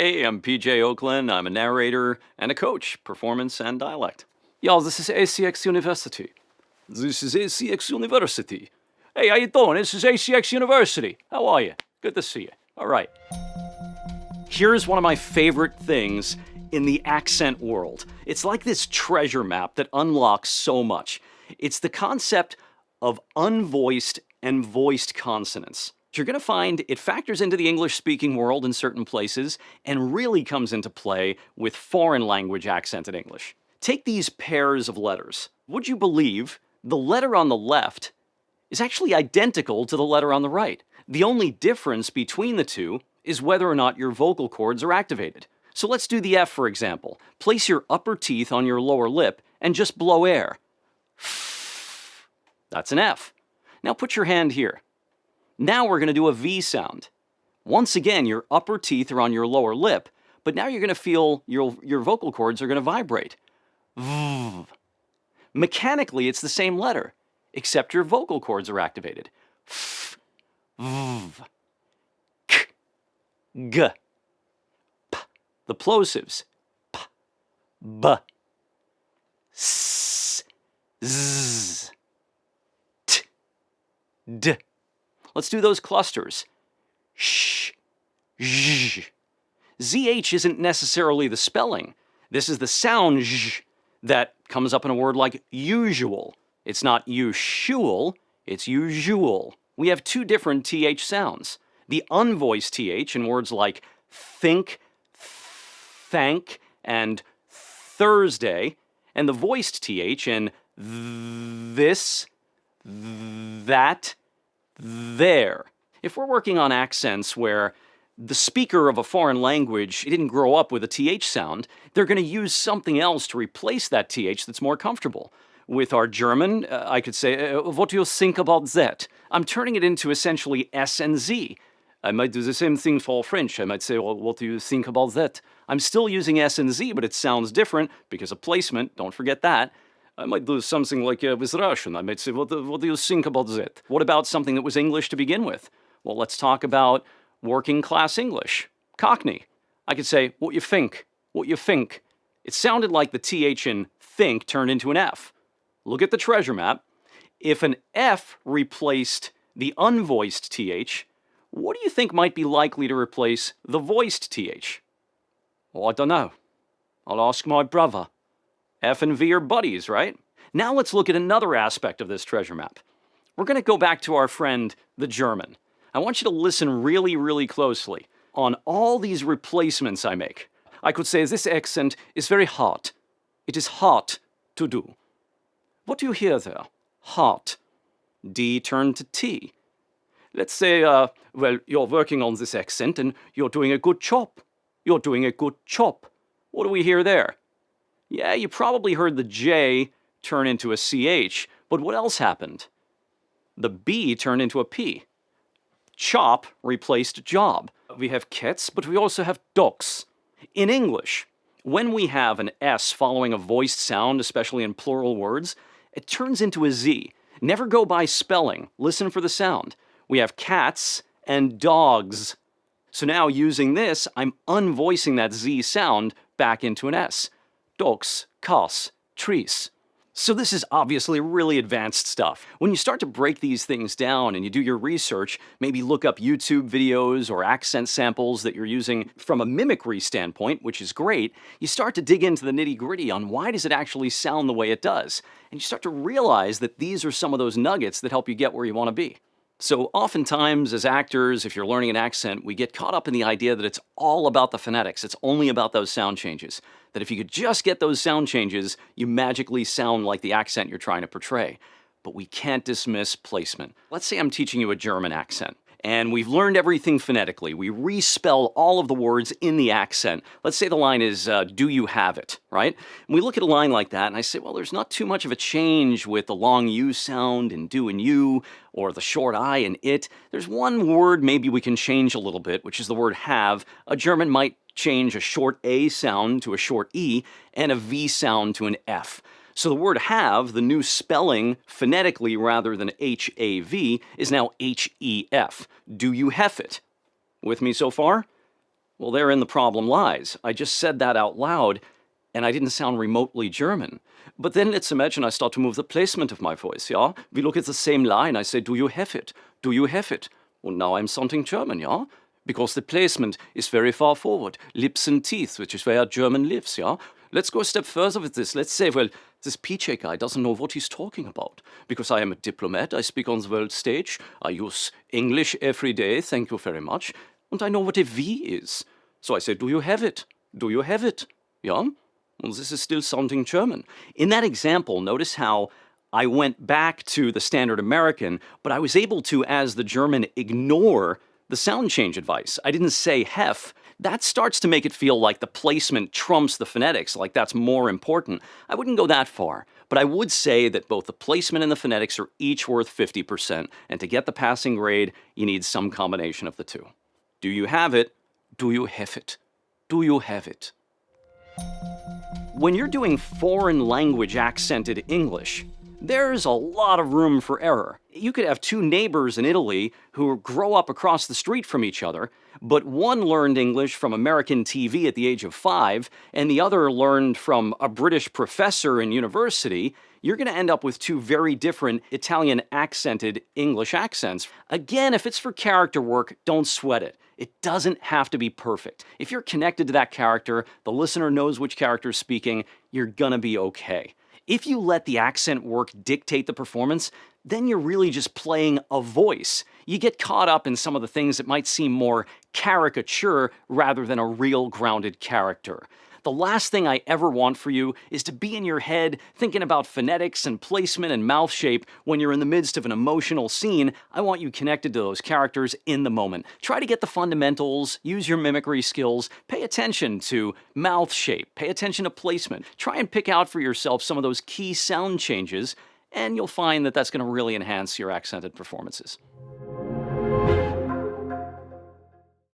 Hey, I'm PJ Ochlan. I'm a narrator and a coach, performance and dialect. Y'all, this is ACX University. This is ACX University. Hey, how you doing? This is ACX University. How are you? Good to see you. All right. Here's one of my favorite things in the accent world. It's like this treasure map that unlocks so much. It's the concept of unvoiced and voiced consonants. You're going to find it factors into the English-speaking world in certain places and really comes into play with foreign language accented English. Take these pairs of letters. Would you believe the letter on the left is actually identical to the letter on the right? The only difference between the two is whether or not your vocal cords are activated. So let's do the F, for example. Place your upper teeth on your lower lip and just blow air. That's an F. Now put your hand here. Now we're going to do a V sound. Once again, your upper teeth are on your lower lip, but now you're going to feel your vocal cords are going to vibrate. V. Mechanically, it's the same letter, except your vocal cords are activated. F, V, K, G, P. The plosives. P, B, S, Z, T, D. Let's do those clusters. Sh, zh. ZH isn't necessarily the spelling. This is the sound zh that comes up in a word like usual. It's not usual, it's usual. We have two different TH sounds. The unvoiced TH in words like think, thank, and Thursday, and the voiced TH in this, that, there. If we're working on accents where the speaker of a foreign language didn't grow up with a TH sound, they're going to use something else to replace that TH that's more comfortable. With our German, I could say, what do you think about that? I'm turning it into essentially S and Z. I might do the same thing for French. I might say, well, what do you think about that? I'm still using S and Z, but it sounds different because of placement. Don't forget that. I might do something like with Russian. I might say, what do you think about that? What about something that was English to begin with? Well, let's talk about working class English. Cockney. I could say, what you think? What you think? It sounded like the TH in think turned into an F. Look at the treasure map. If an F replaced the unvoiced TH, what do you think might be likely to replace the voiced TH? Well, I don't know. I'll ask my brother. F and V are buddies, right? Now let's look at another aspect of this treasure map. We're going to go back to our friend, the German. I want you to listen really, really closely on all these replacements I make. I could say this accent is very hard. It is hard to do. What do you hear there? Hard. D turned to T. Let's say, well, you're working on this accent and you're doing a good job. You're doing a good job. What do we hear there? Yeah, you probably heard the J turn into a CH, but what else happened? The B turned into a P. Chop replaced job. We have cats, but we also have dogs. In English, when we have an S following a voiced sound, especially in plural words, it turns into a Z. Never go by spelling. Listen for the sound. We have cats and dogs. So now using this, I'm unvoicing that Z sound back into an S. Dogs, cats, trees. So this is obviously really advanced stuff. When you start to break these things down and you do your research, maybe look up YouTube videos or accent samples that you're using from a mimicry standpoint, which is great, you start to dig into the nitty-gritty on why does it actually sound the way it does. And you start to realize that these are some of those nuggets that help you get where you want to be. So oftentimes, as actors, if you're learning an accent, we get caught up in the idea that it's all about the phonetics. It's only about those sound changes. That if you could just get those sound changes, you magically sound like the accent you're trying to portray. But we can't dismiss placement. Let's say I'm teaching you a German accent, and we've learned everything phonetically. We respell all of the words in the accent. Let's say the line is, do you have it, right? And we look at a line like that, and I say, well, there's not too much of a change with the long U sound in do and you, or the short I in it. There's one word maybe we can change a little bit, which is the word have. A German might change a short A sound to a short E, and a V sound to an F. So the word have, the new spelling phonetically rather than H-A-V, is now H-E-F. Do you hef it? With me so far? Well, therein the problem lies. I just said that out loud, and I didn't sound remotely German. But then let's imagine I start to move the placement of my voice, yeah? We look at the same line, I say, do you have it? Do you have it? Well, now I'm sounding German, yeah? Because the placement is very far forward. Lips and teeth, which is where German lives, yeah? Let's go a step further with this. Let's say, well, this PJ guy doesn't know what he's talking about. Because I am a diplomat, I speak on the world stage, I use English every day, thank you very much, and I know what a V is. So I say, do you have it? Do you have it? Yeah? Well, this is still sounding German. In that example, notice how I went back to the standard American, but I was able to, as the German, ignore the sound change advice. I didn't say hef. That starts to make it feel like the placement trumps the phonetics, like that's more important. I wouldn't go that far, but I would say that both the placement and the phonetics are each worth 50%, and to get the passing grade, you need some combination of the two. Do you have it? Do you have it? Do you have it? When you're doing foreign language accented English, there's a lot of room for error. You could have two neighbors in Italy who grow up across the street from each other, but one learned English from American TV at the age of 5, and the other learned from a British professor in university. You're going to end up with two very different Italian accented English accents. Again, if it's for character work, don't sweat it. It doesn't have to be perfect. If you're connected to that character, the listener knows which character is speaking, you're gonna be okay. If you let the accent work dictate the performance, then you're really just playing a voice. You get caught up in some of the things that might seem more caricature rather than a real grounded character. The last thing I ever want for you is to be in your head thinking about phonetics and placement and mouth shape when you're in the midst of an emotional scene. I want you connected to those characters in the moment. Try to get the fundamentals, use your mimicry skills, pay attention to mouth shape, pay attention to placement. Try and pick out for yourself some of those key sound changes, and you'll find that that's going to really enhance your accented performances.